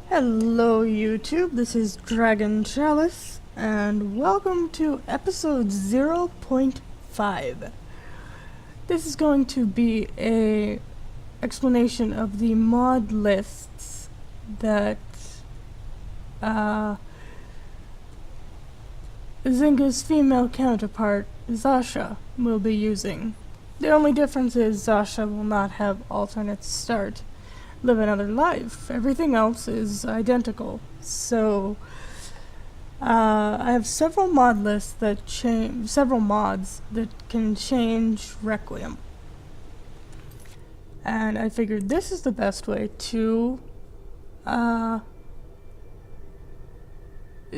Hello YouTube, this is Dragon Chalice, and welcome to episode 0.5. This is going to be a explanation of the mod lists that Zynga's female counterpart, Zasha, will be using. The only difference is Zasha will not have alternate start. Live another life. Everything else is identical. So, I have several mod lists that change, several mods that can change Requiem. And I figured this is the best way to,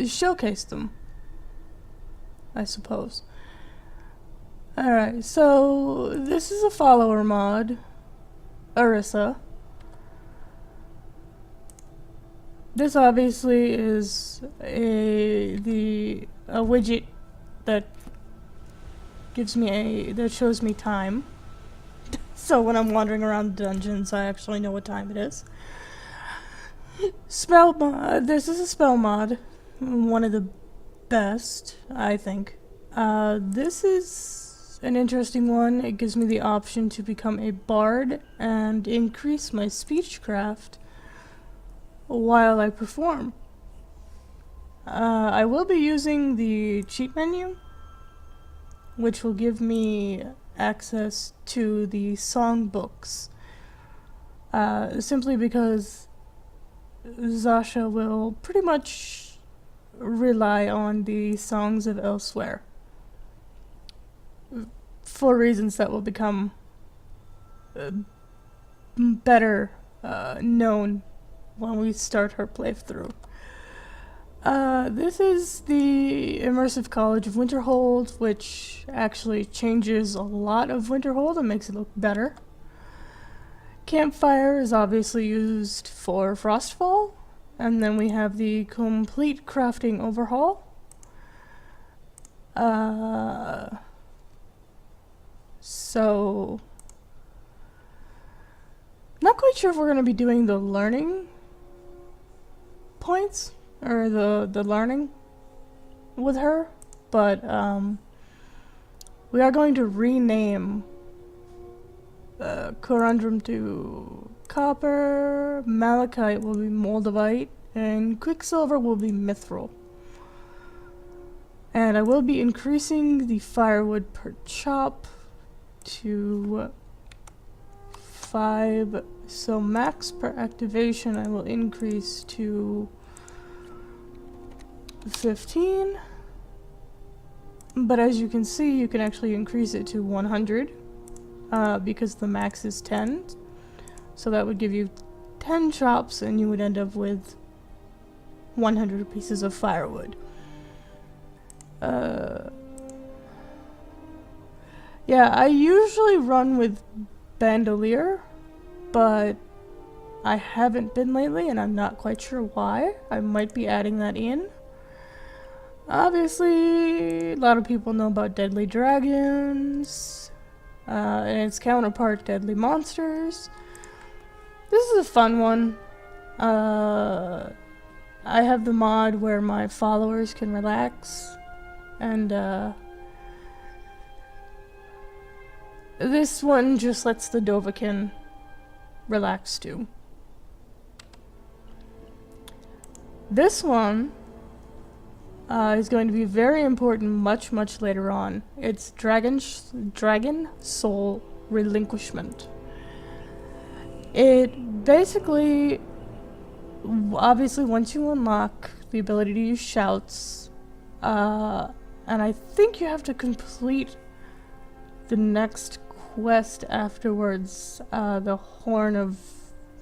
showcase them, I suppose. Alright, so this is a follower mod, Arissa. This obviously is a widget that gives me that shows me time. So when I'm wandering around dungeons, I actually know what time it is. Spell mod. This is a spell mod, one of the best, I think. This is an interesting one. It gives me the option to become a bard and increase my speechcraft while I perform. I will be using the cheat menu, which will give me access to the songbooks, simply because Zasha will pretty much rely on the songs of elsewhere for reasons that will become better known when we start her playthrough. This is the Immersive College of Winterhold, which actually changes a lot of Winterhold and makes it look better. Campfire is obviously used for Frostfall, and then we have the complete crafting overhaul. So not quite sure if we're going to be doing the learning points or the learning with her, but we are going to rename Corundum to Copper, Malachite will be Moldavite, and Quicksilver will be Mithril. And I will be increasing the firewood per chop to 5, so max per activation I will increase to 15, but as you can see, you can actually increase it to 100 because the max is 10, so that would give you 10 chops and you would end up with 100 pieces of firewood. Yeah, I usually run with Bandolier, but I haven't been lately and I'm not quite sure why. I might be adding that in. Obviously, a lot of people know about Deadly Dragons, and its counterpart, Deadly Monsters. This is a fun one. I have the mod where my followers can relax, and this one just lets the Dovahkiin relax too. This one is going to be very important much later on. It's Dragon Soul Relinquishment. It basically, obviously once you unlock the ability to use shouts, and I think you have to complete the next quest afterwards, the Horn of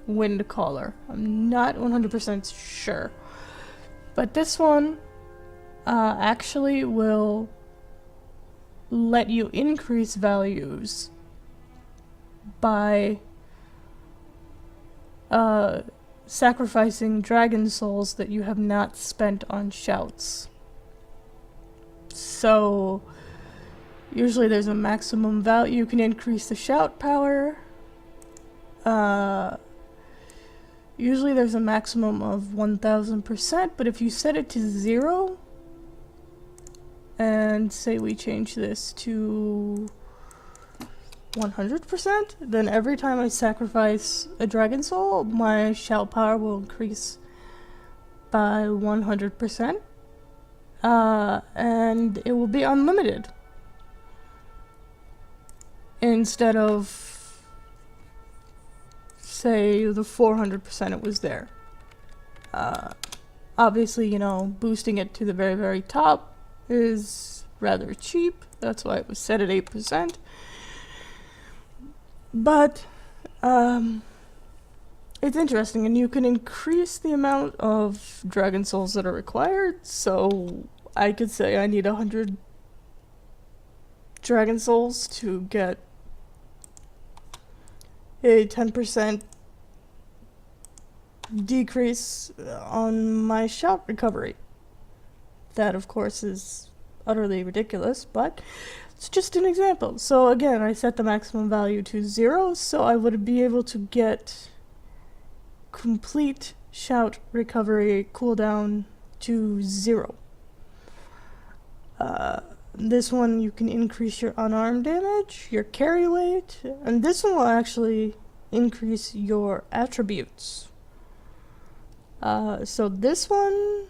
Windcaller. I'm not 100% sure. But this one actually will let you increase values by sacrificing dragon souls that you have not spent on shouts. So Usually there's a maximum value. You can increase the shout power. Usually there's a maximum of 1000%, but if you set it to 0, and say we change this to 100%, then every time I sacrifice a dragon soul, my shout power will increase by 100%, and it will be unlimited instead of, say, the 400% it was there. Obviously, you know, boosting it to the very, very top is rather cheap. That's why it was set at 8%. But it's interesting, and you can increase the amount of dragon souls that are required. So I could say I need 100 dragon souls to get a 10% decrease on my shout recovery. That, of course, is utterly ridiculous, but it's just an example. So again, I set the maximum value to 0, so I would be able to get complete shout recovery cooldown to 0. This one you can increase your unarmed damage, your carry weight, and this one will actually increase your attributes. So this one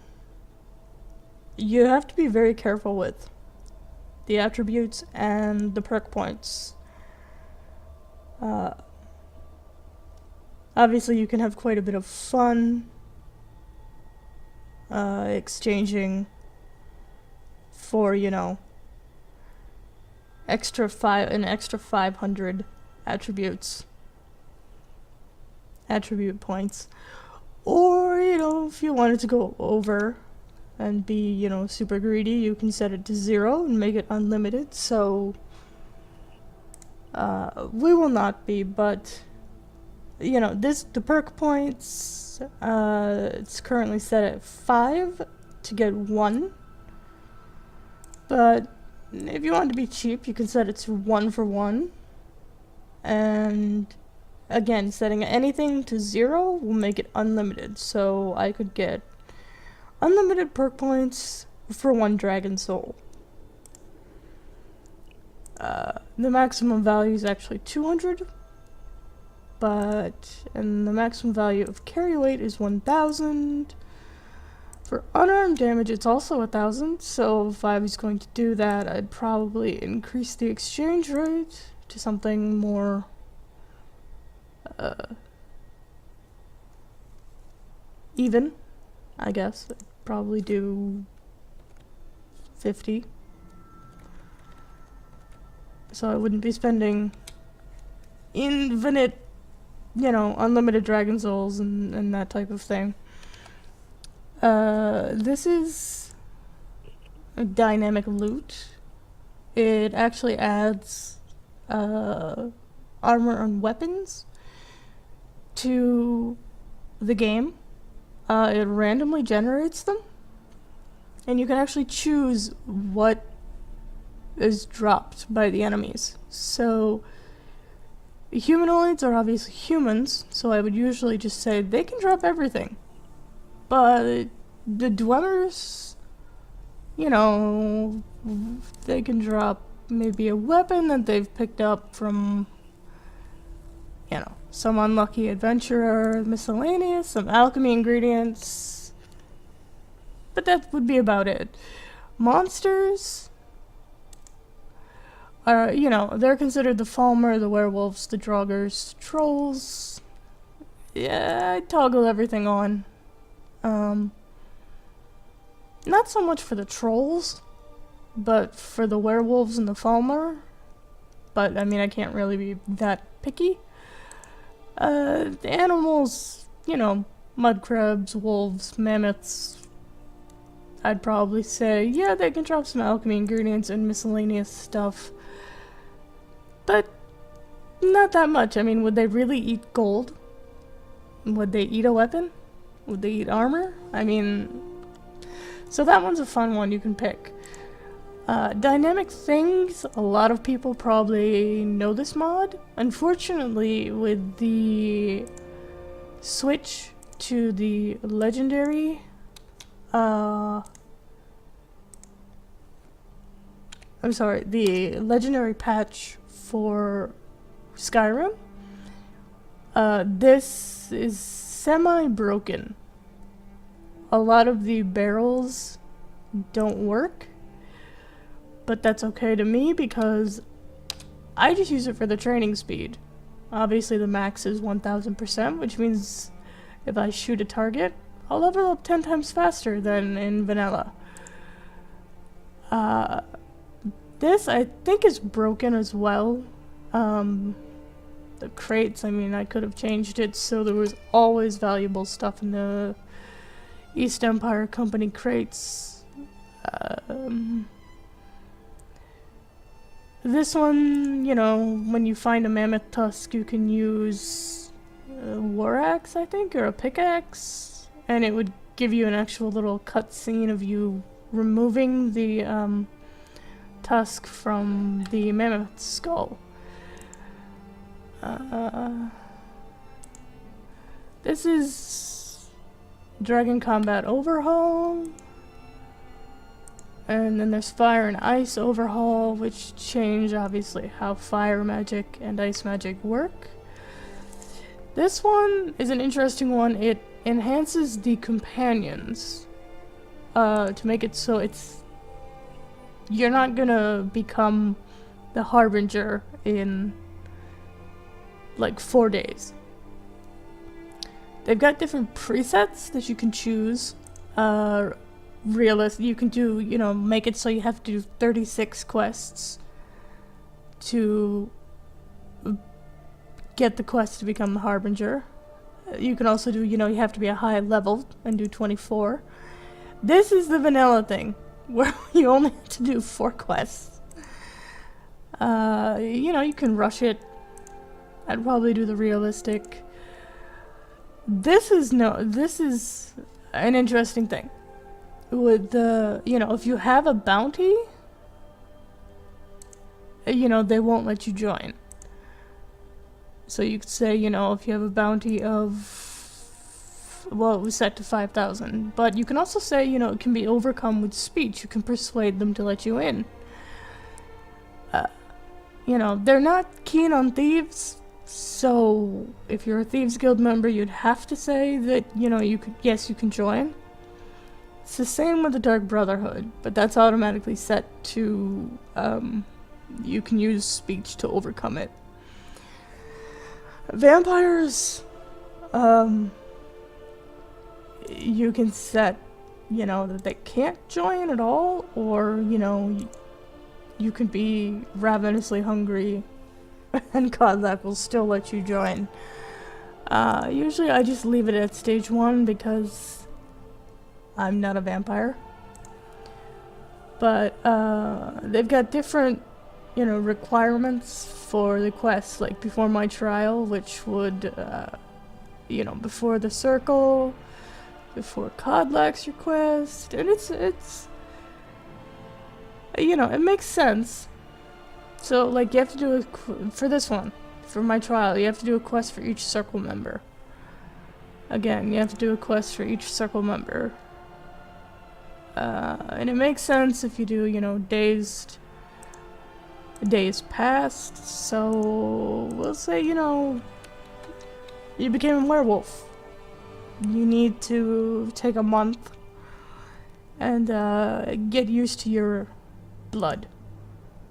you have to be very careful with the attributes and the perk points. Obviously you can have quite a bit of fun exchanging for, you know, an extra 500 attribute points. Or, you know, if you wanted to go over and be, you know, super greedy, you can set it to 0 and make it unlimited. So we will not be, but you know, the perk points, it's currently set at 5 to get 1. But if you want to be cheap, you can set it to 1 for 1. And again, setting anything to 0 will make it unlimited. So I could get unlimited perk points for 1 dragon soul. The maximum value is actually 200. And the maximum value of carry weight is 1000. For unarmed damage, it's also 1000, so if I was going to do that, I'd probably increase the exchange rate to something more even, I guess. I'd probably do 50. So I wouldn't be spending infinite, you know, unlimited dragon souls and that type of thing. This is a dynamic loot. It actually adds armor and weapons to the game. It randomly generates them, and you can actually choose what is dropped by the enemies. So humanoids are obviously humans, so I would usually just say they can drop everything. But the dwellers, you know, they can drop maybe a weapon that they've picked up from, you know, some unlucky adventurer, miscellaneous, some alchemy ingredients. But that would be about it. Monsters are, you know, they're considered the Falmer, the werewolves, the Draugrs, trolls. Yeah, I toggle everything on. Not so much for the trolls, but for the werewolves and the Falmer. But, I mean, I can't really be that picky. The animals, you know, mud crabs, wolves, mammoths, I'd probably say, yeah, they can drop some alchemy ingredients and miscellaneous stuff. But not that much. I mean, would they really eat gold? Would they eat a weapon? Would they eat armor? I mean, so that one's a fun one you can pick. Dynamic things, a lot of people probably know this mod. Unfortunately, with the switch to the legendary, I'm sorry, the legendary patch for Skyrim, this is semi-broken. A lot of the barrels don't work, but that's okay to me because I just use it for the training speed. Obviously the max is 1000%, which means if I shoot a target, I'll level up 10 times faster than in vanilla. This I think is broken as well. The crates, I mean, I could have changed it so there was always valuable stuff in the East Empire Company crates. This one, you know, when you find a mammoth tusk, you can use a war axe, I think, or a pickaxe, and it would give you an actual little cutscene of you removing the tusk from the mammoth skull. This is Dragon Combat Overhaul. And then there's Fire and Ice Overhaul, which change, obviously, how fire magic and ice magic work. This one is an interesting one. It enhances the companions to make it so you're not gonna become the Harbinger in like 4 days. They've got different presets that you can choose. You can do, you know, make it so you have to do 36 quests to get the quest to become the Harbinger. You can also do, you know, you have to be a high level and do 24. This is the vanilla thing, where you only have to do 4 quests. You know, you can rush it. I'd probably do the realistic. This is an interesting thing. With the, you know, if you have a bounty, you know, they won't let you join. So you could say, you know, if you have a bounty of, well, it was set to 5,000, but you can also say, you know, it can be overcome with speech. You can persuade them to let you in. You know, they're not keen on thieves, so if you're a Thieves Guild member, you'd have to say that, you know, you can join. It's the same with the Dark Brotherhood, but that's automatically set to, you can use speech to overcome it. Vampires, you can set, you know, that they can't join at all, or, you know, you can be ravenously hungry and Kodlak will still let you join. Usually I just leave it at stage 1 because I'm not a vampire. But they've got different, you know, requirements for the quest, like before my trial, which would, you know, before the circle, before Kodlak's request, and it's, you know, it makes sense. So, like, you have to do for this one, for my trial, you have to do a quest for each circle member. Again, you have to do a quest for each circle member. And it makes sense if you do, you know, days past. So, we'll say, you know, you became a werewolf. You need to take a month and get used to your blood,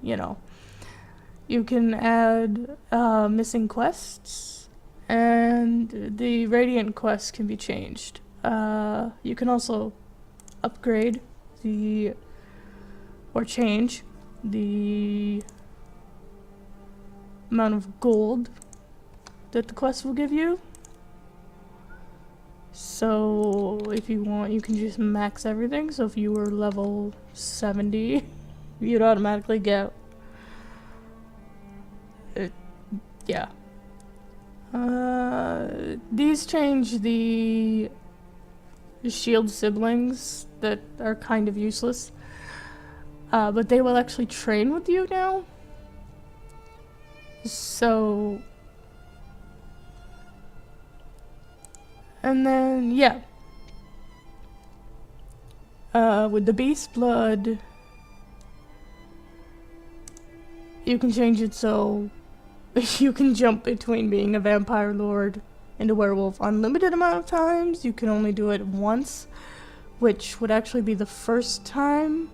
you know. You can add missing quests, and the Radiant quests can be changed. You can also upgrade or change the amount of gold that the quest will give you. So if you want, you can just max everything. So if you were level 70, you'd automatically get it. Yeah. These change the shield siblings that are kind of useless. but they will actually train with you now. So, and then, yeah. With the beast blood, you can change it so you can jump between being a vampire lord and a werewolf unlimited amount of times. You can only do it once, which would actually be the first time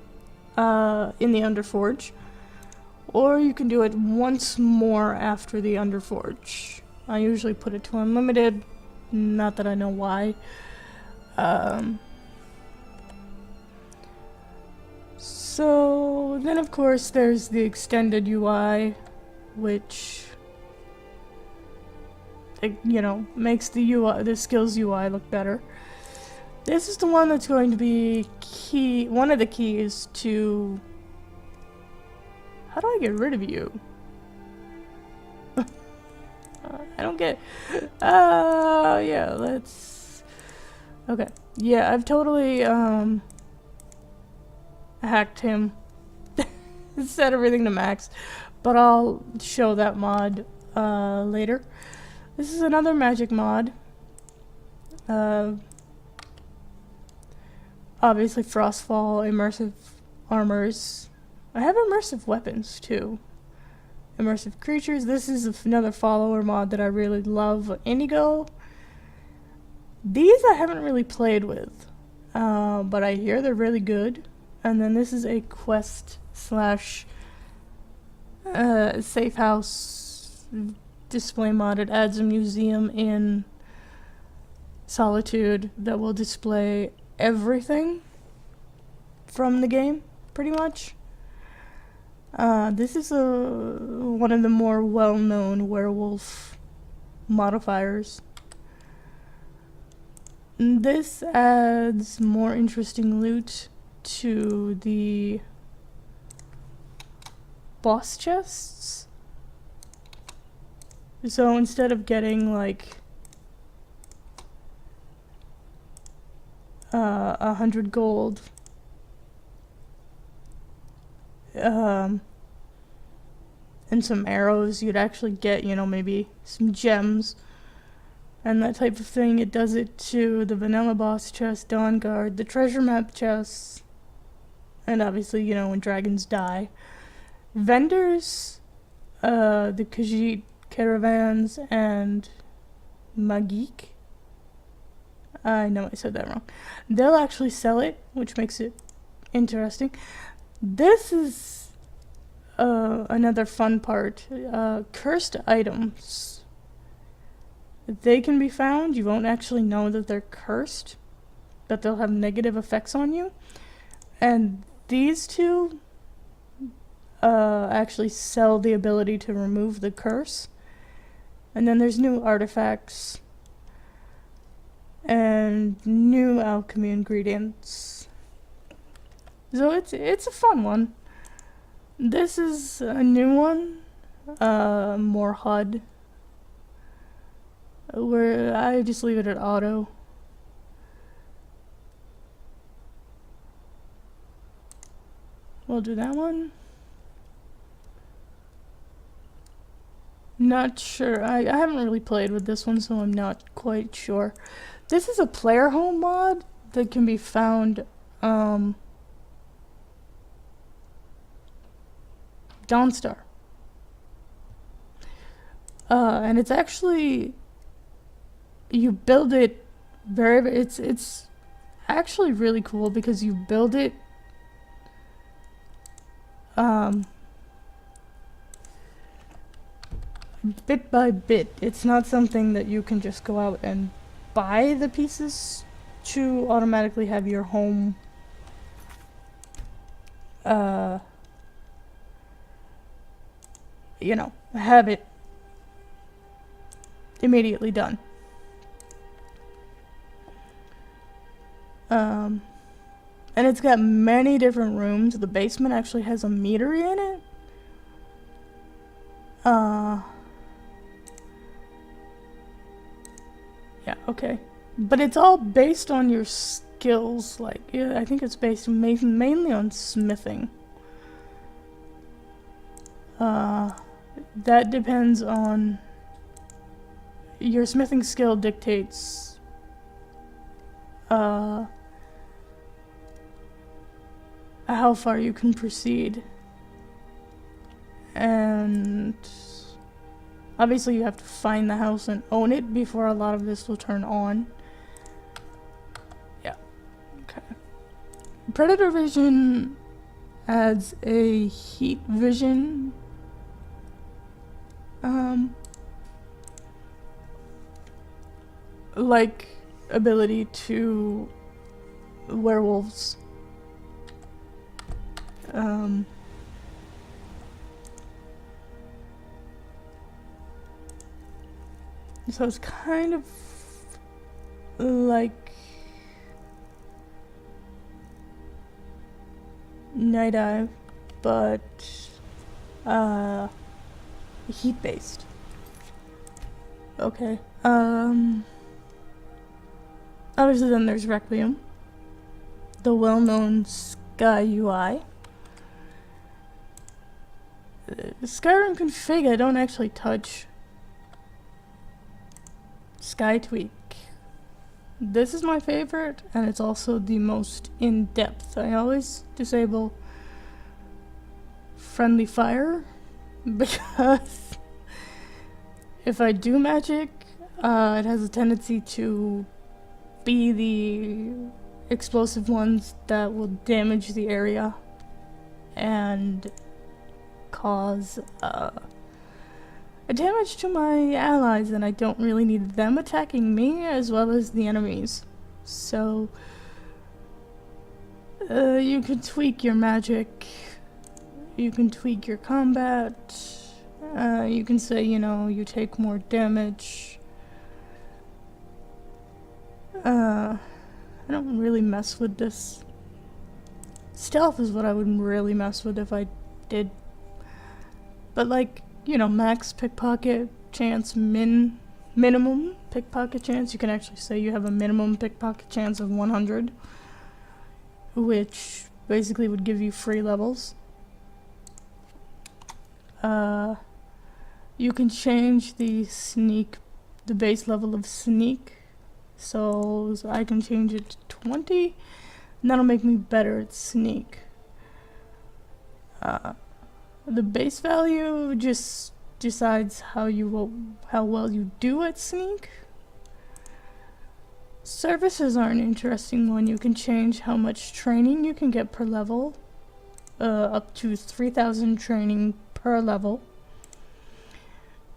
in the Underforge. Or you can do it once more after the Underforge. I usually put it to unlimited, not that I know why. So then of course there's the extended UI, which you know, makes the UI, the skills UI look better. This is the one that's going to be one of the keys to... How do I get rid of you? I don't get... yeah, let's... Okay. Yeah, I've totally, hacked him. Set everything to max. But I'll show that mod, later. This is another magic mod. Obviously Frostfall, immersive armors. I have immersive weapons too. Immersive creatures. This is another follower mod that I really love. Indigo. These I haven't really played with, but I hear they're really good. And then this is a quest slash safe house display mod. It adds a museum in Solitude that will display everything from the game, pretty much. This is one of the more well-known werewolf modifiers. This adds more interesting loot to the boss chests. So instead of getting like 100 gold, and some arrows, you'd actually get, you know, maybe some gems and that type of thing. It does it to the vanilla boss chest, Dawn Guard, the treasure map chests, and obviously, you know, when dragons die. Vendors, the Khajiit caravans, and Magik. I know I said that wrong. They'll actually sell it, which makes it interesting. This is another fun part. Cursed items. They can be found. You won't actually know that they're cursed, but they'll have negative effects on you. And these two actually sell the ability to remove the curse. And then there's new artifacts and new alchemy ingredients. So it's a fun one. This is a new one, more HUD, where I just leave it at auto. We'll do that one. Not sure. I haven't really played with this one, so I'm not quite sure. This is a player home mod that can be found, Dawnstar. And it's actually, you build it it's actually really cool because you build it bit by bit. It's not something that you can just go out and buy the pieces to automatically have your home you know, have it immediately done. And it's got many different rooms. The basement actually has a metery in it. Yeah, okay. But it's all based on your skills. Like, yeah, I think it's based mainly on smithing. That depends on your smithing skill dictates how far you can proceed. And obviously you have to find the house and own it before a lot of this will turn on. Yeah. Okay. Predator vision adds a heat vision like ability to werewolves. So it's kind of like Night Dive, but heat based. Okay. Obviously then there's Requiem, the well-known Sky UI. Skyrim config I don't actually touch. Sky Tweak. This is my favorite, and it's also the most in-depth. I always disable friendly fire, because if I do magic, it has a tendency to be the explosive ones that will damage the area and cause a damage to my allies, and I don't really need them attacking me as well as the enemies. So you can tweak your magic, you can tweak your combat, you can say, you know, you take more damage. I don't really mess with this. Stealth is what I would really mess with if I did. But like, you know, max pickpocket chance, minimum pickpocket chance. You can actually say you have a minimum pickpocket chance of 100, which basically would give you free levels. You can change the base level of sneak. So I can change it to 20, and that'll make me better at sneak. The base value just decides how well you do at sneak. Services are an interesting one. You can change how much training you can get per level, up to 3,000 training per level.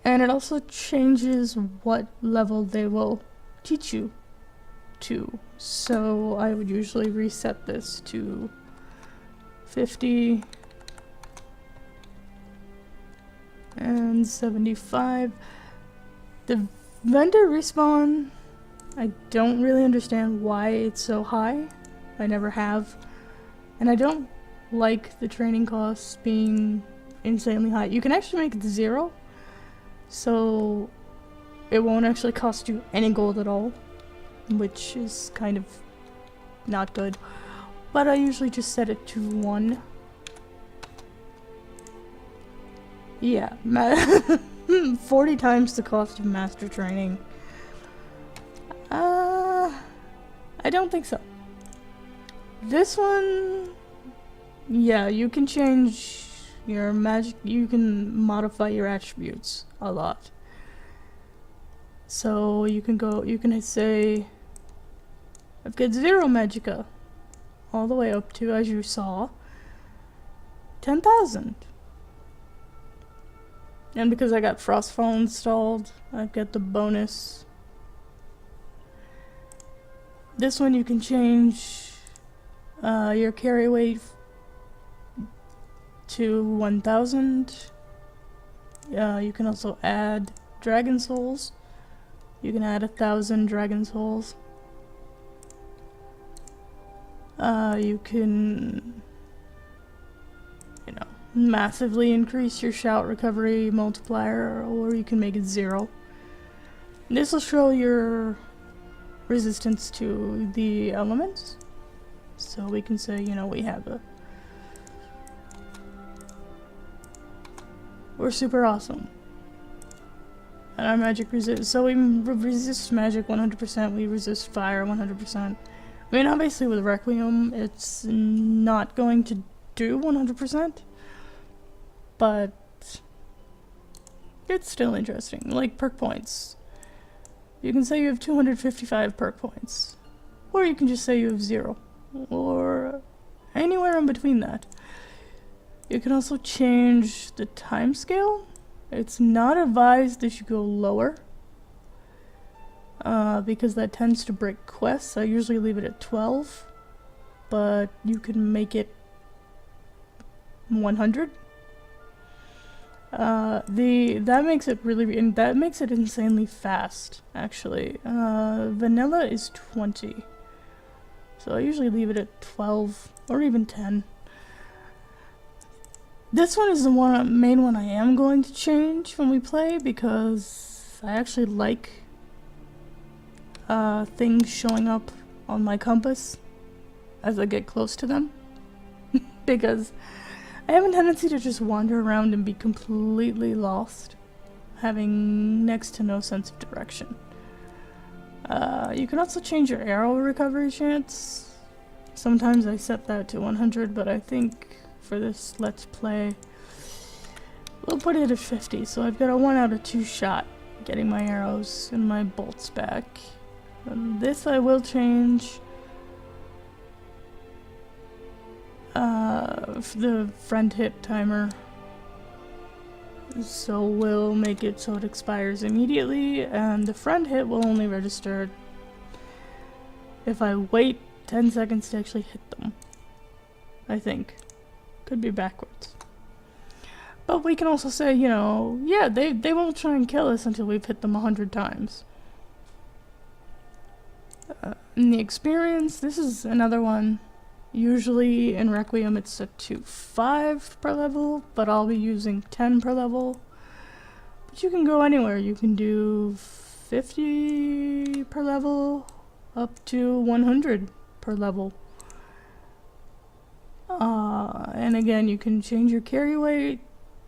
And it also changes what level they will teach you to. So I would usually reset this to 50 and 75. The vendor respawn, I don't really understand why it's so high. I never have. And I don't like the training costs being insanely high. You can actually make it 0, so it won't actually cost you any gold at all, which is kind of not good. But I usually just set it to 1. Yeah, 40 times the cost of master training. I don't think so. This one, yeah, you can change your magic, you can modify your attributes a lot. So you can say, I've got 0 magicka, all the way up to, as you saw, 10,000. And because I got Frostfall installed, I've got the bonus. This one you can change your carry weight to 1,000. You can also add dragon souls. You can add 1,000 dragon souls. You can, you know, massively increase your shout recovery multiplier, or you can make it 0. This will show your resistance to the elements. So we can say, you know, we have a we're super awesome. And our magic resist, so we resist magic 100%, we resist fire 100%. I mean, obviously with Requiem, it's not going to do 100%, but it's still interesting. Like perk points. You can say you have 255 perk points, or you can just say you have 0, or anywhere in between that. You can also change the time scale. It's not advised that you go lower, because that tends to break quests. I usually leave it at 12, but you can make it 100. That makes it insanely fast, actually. Vanilla is 20, so I usually leave it at 12 or even 10. This one is the main one I am going to change when we play, because I actually like things showing up on my compass as I get close to them, because I have a tendency to just wander around and be completely lost, having next to no sense of direction. You can also change your arrow recovery chance. Sometimes I set that to 100, but I think for this Let's Play, we'll put it at 50, so I've got a 1 out of 2 shot getting my arrows and my bolts back. And this I will change the friend hit timer, so we'll make it so it expires immediately, and the friend hit will only register if I wait 10 seconds to actually hit them. I think. Could be backwards. But we can also say, you know, yeah, they won't try and kill us until we've hit them 100 times. In the experience, this is another one. Usually in Requiem it's set to 5 per level, but I'll be using 10 per level. But you can go anywhere. You can do 50 per level, up to 100 per level. And again, you can change your carry weight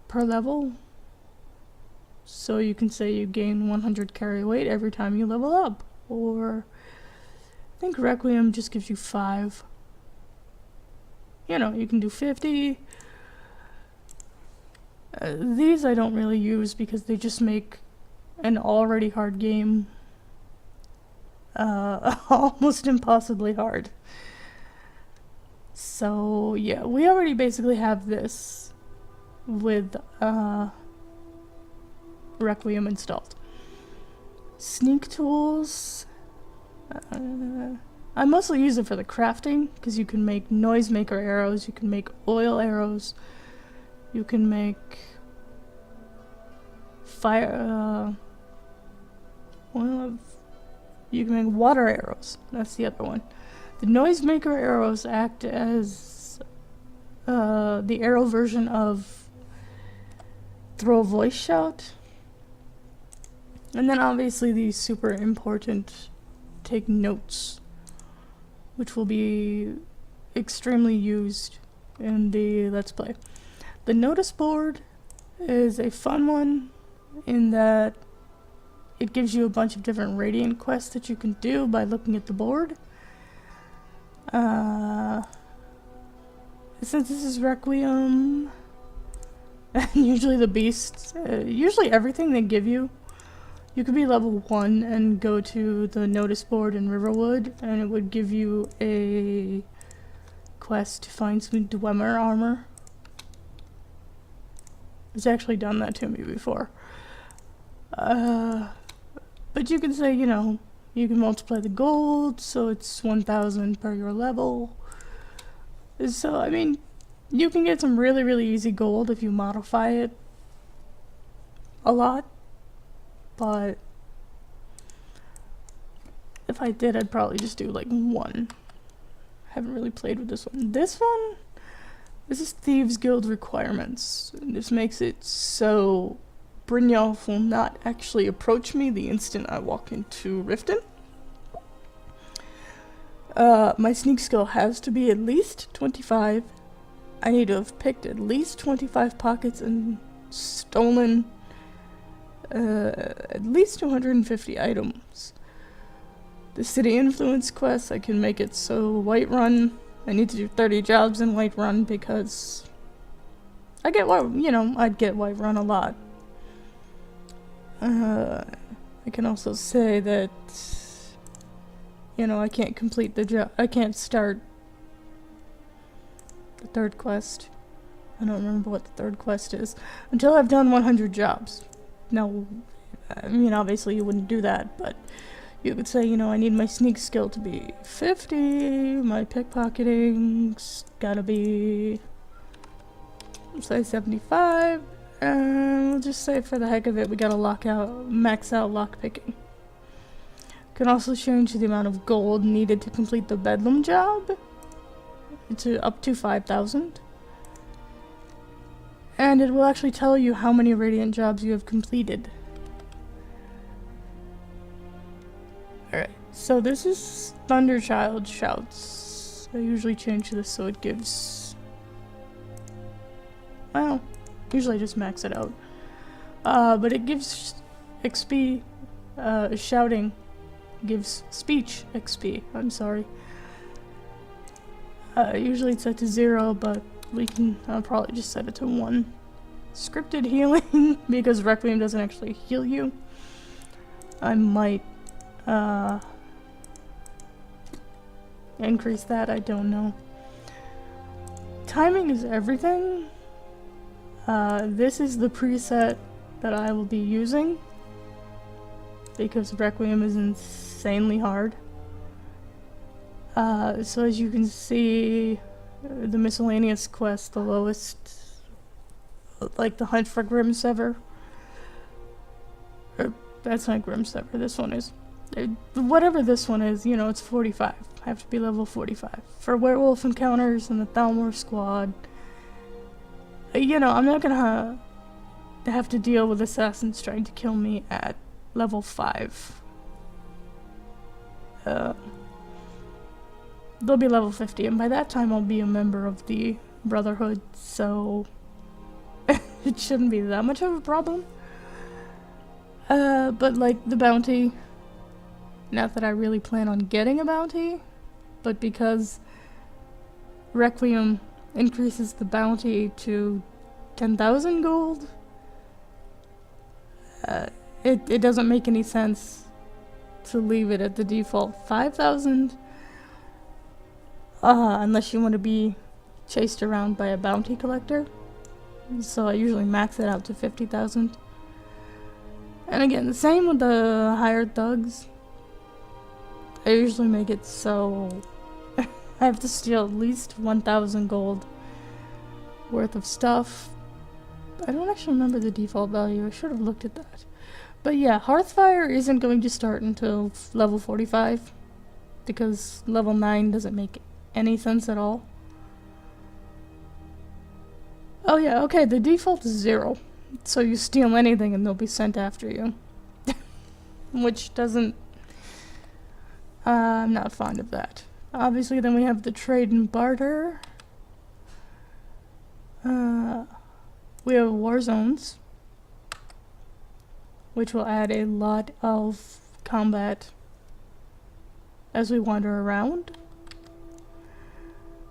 per level. So you can say you gain 100 carry weight every time you level up. Or I think Requiem just gives you 5. You know, you can do 50. These I don't really use because they just make an already hard game almost impossibly hard. So yeah, we already basically have this with Requiem installed. Sneak tools. I mostly use it for the crafting, because you can make noisemaker arrows, you can make oil arrows, you can make fire, you can make water arrows. That's the other one. The noisemaker arrows act as the arrow version of throw a voice shout. And then obviously the super important take notes, which will be extremely used in the Let's Play. The notice board is a fun one in that it gives you a bunch of different radiant quests that you can do by looking at the board. Since this is Requiem, and usually the beasts, usually everything they give you, you could be level 1 and go to the notice board in Riverwood, and it would give you a quest to find some Dwemer armor. It's actually done that to me before. But you can say, you know, you can multiply the gold, so it's 1,000 per your level. So, I mean, you can get some really, really easy gold if you modify it a lot. But if I did, I'd probably just do like 1. Haven't really played with this one. This is Thieves Guild requirements. And this makes it so Brynjolf will not actually approach me the instant I walk into Riften. My sneak skill has to be at least 25. I need to have picked at least 25 pockets and stolen at least 250 items. The city influence quest, I can make it so Whiterun, I need to do 30 jobs in Whiterun because I'd get Whiterun a lot. I can also say that, I can't complete the job, I can't start the third quest. I don't remember what the third quest is until I've done 100 jobs. Now, obviously you wouldn't do that, but you could say, I need my sneak skill to be 50, my pickpocketing's gotta be, say 75, and we'll just say for the heck of it, we gotta max out lockpicking. Can also change the amount of gold needed to complete the Bedlam job to up to 5,000. And it will actually tell you how many Radiant jobs you have completed. Alright, so this is Thunderchild Shouts. I usually change this so it gives... Well, usually I just max it out. But it gives XP, shouting gives speech XP, I'm sorry. Usually it's set to 0, but I'll probably just set it to 1. Scripted healing, because Requiem doesn't actually heal you. I might, increase that, I don't know. Timing is everything. This is the preset that I will be using, because Requiem is insanely hard. So as you can see, the miscellaneous quest, the lowest, like the hunt for Grimsever. That's not Grimsever, this one is. Whatever this one is, it's 45. I have to be level 45. For werewolf encounters and the Thalmor squad, I'm not gonna have to deal with assassins trying to kill me at level 5. They'll be level 50, and by that time I'll be a member of the Brotherhood, so it shouldn't be that much of a problem. But like the bounty, not that I really plan on getting a bounty, but because Requiem increases the bounty to 10,000 gold, it doesn't make any sense to leave it at the default 5,000. Unless you want to be chased around by a bounty collector. So I usually max it out to 50,000. And again, the same with the hired thugs. I usually make it so I have to steal at least 1,000 gold worth of stuff. I don't actually remember the default value. I should have looked at that. But yeah, Hearthfire isn't going to start until level 45. Because level 9 doesn't make any sense at all. Oh yeah, okay, the default is 0. So you steal anything and they'll be sent after you. Which doesn't... I'm not fond of that. Obviously then we have the trade and barter. We have war zones, which will add a lot of combat as we wander around.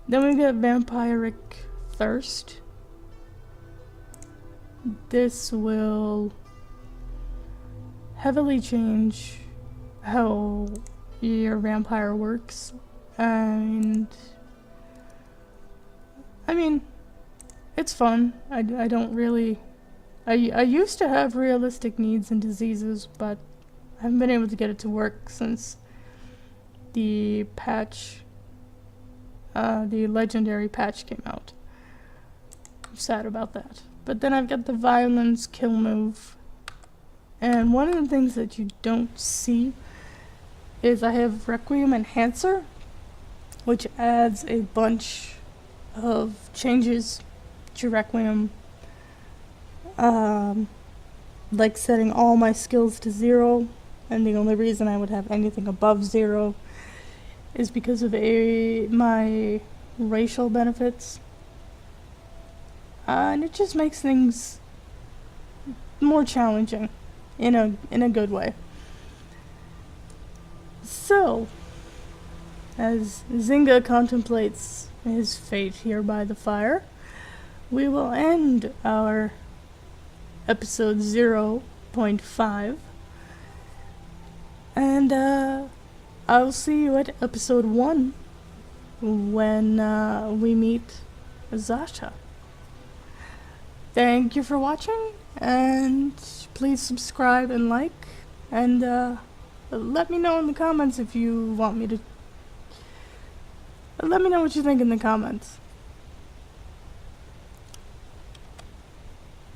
Then we get Vampiric Thirst. This will heavily change how your vampire works, and I mean, it's fun. I don't really... I used to have realistic needs and diseases, but I haven't been able to get it to work since the patch, the legendary patch came out. I'm sad about that. But then I've got the violence kill move. And one of the things that you don't see is I have Requiem Enhancer, which adds a bunch of changes to Requiem. Like setting all my skills to 0, and the only reason I would have anything above 0 is because of my racial benefits. And it just makes things more challenging, in a good way. So, as Zynga contemplates his fate here by the fire, we will end our episode 0.5, and I'll see you at episode 1 when we meet Zasha. Thank you for watching, and please subscribe and like, and let me know in the comments if you want me to. Let me know what you think in the comments.